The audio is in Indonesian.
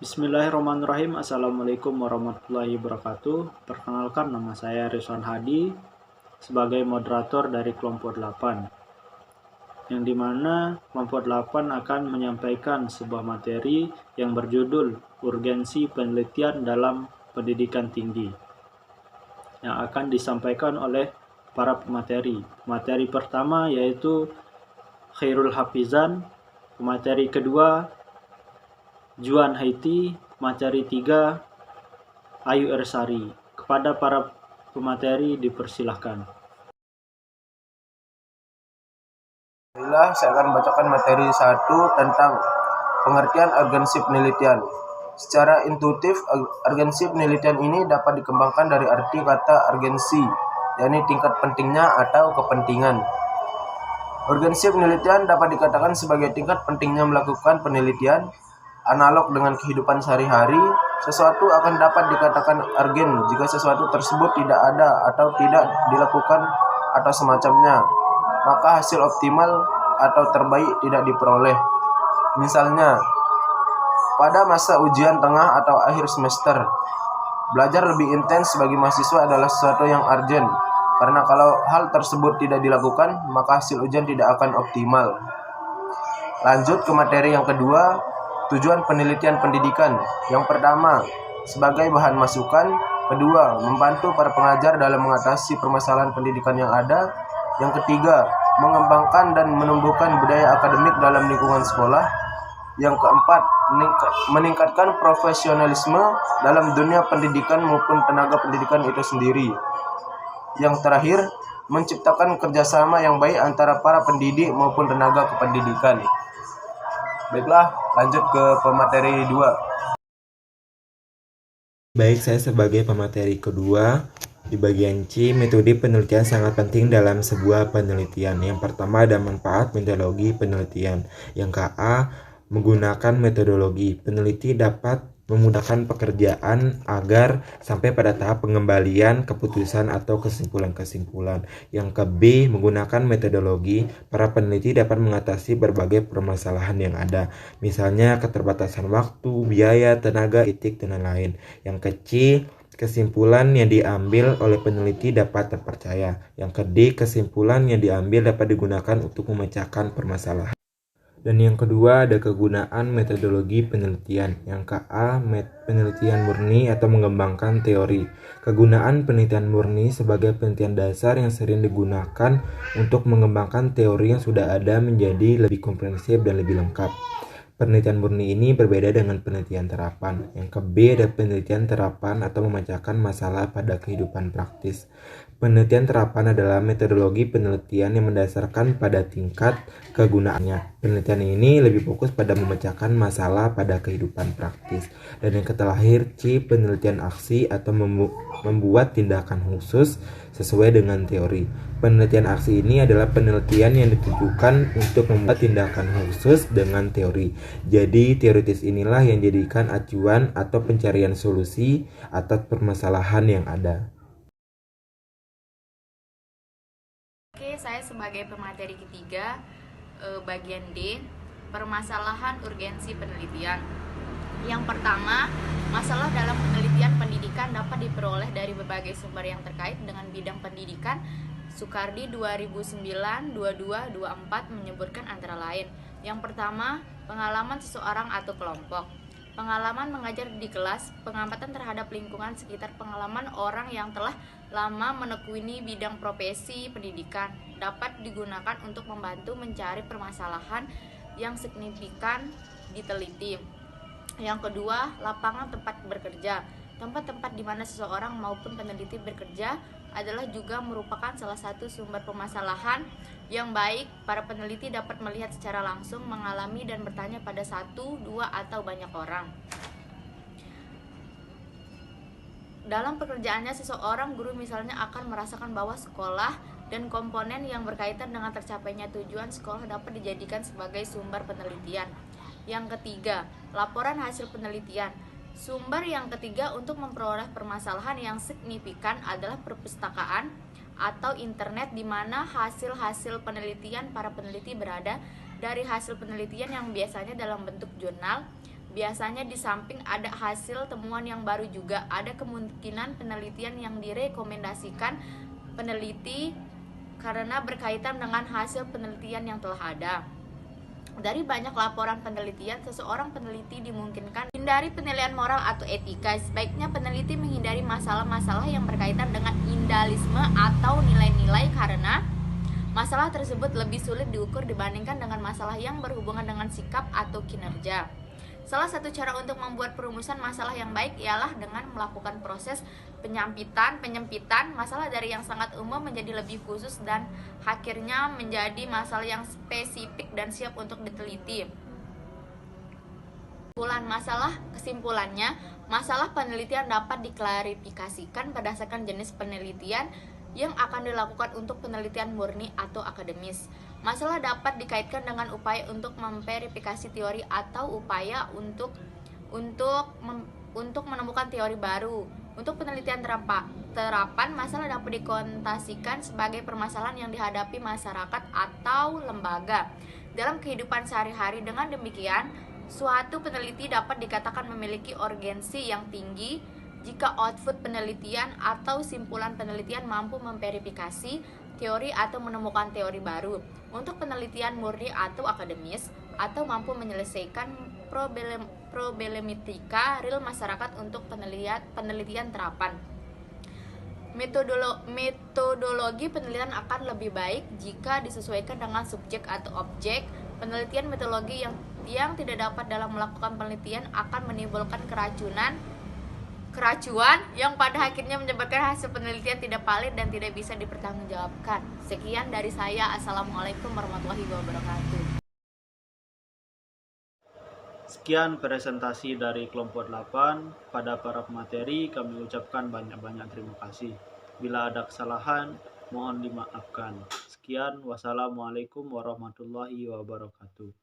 Bismillahirrahmanirrahim. Assalamualaikum warahmatullahi wabarakatuh. Perkenalkan, nama saya Rizwan Hadi sebagai moderator dari kelompok 8, yang dimana kelompok 8 akan menyampaikan sebuah materi yang berjudul Urgensi Penelitian dalam Pendidikan Tinggi, yang akan disampaikan oleh para pemateri. Materi pertama yaitu Khairul Hafizan, materi kedua Juan Haiti, materi 3 Ayu Ersari. Kepada para pemateri dipersilahkan. Saya akan membacakan materi 1 tentang pengertian urgensi penelitian. Secara intuitif, urgensi penelitian ini dapat dikembangkan dari arti kata urgensi, yakni tingkat pentingnya atau kepentingan. Urgensi penelitian dapat dikatakan sebagai tingkat pentingnya melakukan penelitian. Analog dengan kehidupan sehari-hari, sesuatu akan dapat dikatakan urgen jika sesuatu tersebut tidak ada atau tidak dilakukan atau semacamnya, maka hasil optimal atau terbaik tidak diperoleh. Misalnya, pada masa ujian tengah atau akhir semester, belajar lebih intens bagi mahasiswa adalah sesuatu yang urgent, karena kalau hal tersebut tidak dilakukan, maka hasil ujian tidak akan optimal. Lanjut ke materi yang kedua, tujuan penelitian pendidikan. Yang pertama, sebagai bahan masukan. Kedua, membantu para pengajar dalam mengatasi permasalahan pendidikan yang ada. Yang ketiga, mengembangkan dan menumbuhkan budaya akademik dalam lingkungan sekolah. Yang keempat, meningkatkan profesionalisme dalam dunia pendidikan maupun tenaga pendidikan itu sendiri. Yang terakhir, menciptakan kerjasama yang baik antara para pendidik maupun tenaga kependidikan. Baiklah, lanjut ke pemateri 2. Baik, saya sebagai pemateri kedua, di bagian C, metode penelitian sangat penting dalam sebuah penelitian. Yang pertama ada manfaat metodologi penelitian. Yang KA, menggunakan metodologi. Peneliti dapat memudahkan pekerjaan agar sampai pada tahap pengembalian keputusan atau kesimpulan-kesimpulan. Yang ke B, menggunakan metodologi, para peneliti dapat mengatasi berbagai permasalahan yang ada, misalnya keterbatasan waktu, biaya, tenaga, etik, dan lain-lain. Yang ke C, kesimpulan yang diambil oleh peneliti dapat terpercaya. Yang ke D, kesimpulan yang diambil dapat digunakan untuk memecahkan permasalahan. Dan yang kedua ada kegunaan metodologi penelitian. Yang KA, penelitian murni atau mengembangkan teori. Kegunaan penelitian murni sebagai penelitian dasar yang sering digunakan untuk mengembangkan teori yang sudah ada menjadi lebih komprehensif dan lebih lengkap. Penelitian murni ini berbeda dengan penelitian terapan. Yang ke B ada penelitian terapan atau memecahkan masalah pada kehidupan praktis. Penelitian terapan adalah metodologi penelitian yang mendasarkan pada tingkat kegunaannya. Penelitian ini lebih fokus pada memecahkan masalah pada kehidupan praktis. Dan yang terakhir C, penelitian aksi atau membuat tindakan khusus sesuai dengan teori. Penelitian aksi ini adalah penelitian yang ditujukan untuk membuat tindakan khusus dengan teori. Jadi teoritis inilah yang dijadikan acuan atau pencarian solusi atas permasalahan yang ada. Oke, saya sebagai pemateri ketiga, bagian D, permasalahan urgensi penelitian. Yang pertama, masalah dalam penelitian pendidikan dapat diperoleh dari berbagai sumber yang terkait dengan bidang pendidikan. Sukardi 2009, 22, 24 menyebutkan antara lain. Yang pertama, pengalaman seseorang atau kelompok. Pengalaman mengajar di kelas, pengamatan terhadap lingkungan sekitar, pengalaman orang yang telah lama menekuni bidang profesi pendidikan dapat digunakan untuk membantu mencari permasalahan yang signifikan diteliti. Yang kedua, lapangan tempat bekerja. Tempat-tempat di mana seseorang maupun peneliti bekerja adalah juga merupakan salah satu sumber permasalahan yang baik. Para peneliti dapat melihat secara langsung, mengalami dan bertanya pada satu, dua, atau banyak orang. Dalam pekerjaannya, seseorang guru misalnya akan merasakan bahwa sekolah dan komponen yang berkaitan dengan tercapainya tujuan sekolah dapat dijadikan sebagai sumber penelitian. Yang ketiga, laporan hasil penelitian. Sumber yang ketiga untuk memperoleh permasalahan yang signifikan adalah perpustakaan atau internet, di mana hasil-hasil penelitian para peneliti berada dari hasil penelitian yang biasanya dalam bentuk jurnal, Biasanya di samping ada hasil temuan yang baru juga ada kemungkinan penelitian yang direkomendasikan peneliti karena berkaitan dengan hasil penelitian yang telah ada. Dari banyak laporan penelitian, seseorang peneliti dimungkinkan hindari penilaian moral atau etika. Sebaiknya peneliti menghindari masalah-masalah yang berkaitan dengan idealisme atau nilai-nilai karena masalah tersebut lebih sulit diukur dibandingkan dengan masalah yang berhubungan dengan sikap atau kinerja. Salah satu cara untuk membuat perumusan masalah yang baik ialah dengan melakukan proses penyempitan masalah dari yang sangat umum menjadi lebih khusus dan akhirnya menjadi masalah yang spesifik dan siap untuk diteliti. Kesimpulannya, masalah penelitian dapat diklarifikasikan berdasarkan jenis penelitian yang akan dilakukan untuk penelitian murni atau akademis. Masalah dapat dikaitkan dengan upaya untuk memverifikasi teori atau upaya untuk menemukan teori baru. Untuk penelitian terapan, masalah dapat dikonotasikan sebagai permasalahan yang dihadapi masyarakat atau lembaga dalam kehidupan sehari-hari. Dengan demikian, suatu peneliti dapat dikatakan memiliki urgensi yang tinggi jika output penelitian atau simpulan penelitian mampu memverifikasi teori atau menemukan teori baru. Untuk penelitian murni atau akademis, atau mampu menyelesaikan problematika real masyarakat untuk penelitian terapan. Metodologi penelitian akan lebih baik jika disesuaikan dengan subjek atau objek. Penelitian metodologi yang tidak dapat dalam melakukan penelitian akan menimbulkan keracuan yang pada akhirnya menyebabkan hasil penelitian tidak valid dan tidak bisa dipertanggungjawabkan. Sekian dari saya. Assalamualaikum warahmatullahi wabarakatuh. Sekian presentasi dari kelompok 8. Pada para pemateri kami ucapkan banyak-banyak terima kasih. Bila ada kesalahan, mohon dimaafkan. Sekian, wassalamualaikum warahmatullahi wabarakatuh.